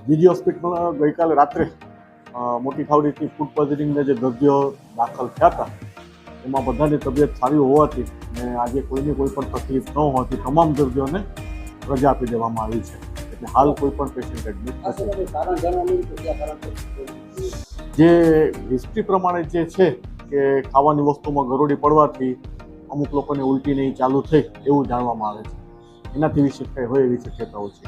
બીજી હોસ્પિટલમાં ગઈકાલે રાત્રે મોટી ખાવડીથી ફૂડ પોઈઝનિંગના જે દર્દીઓ દાખલ થયા હતા એમાં બધાની તબિયત સારી હોવાથી અને આજે કોઈને કોઈ પણ તકલીફ ન હોવાથી તમામ દર્દીઓને રજા આપી દેવામાં આવી છે. એટલે હાલ કોઈ પણ પેશન્ટ એડમિટ નથી. જે હિસ્ટ્રી પ્રમાણે જે છે કે ખાવાની વસ્તુમાં ગરોળી પડવાથી અમુક લોકોને ઉલટી નહીં ચાલુ થઈ એવું જાણવામાં આવે છે. એનાથી વિશે કંઈ હોય એવી શક્યતાઓ છે.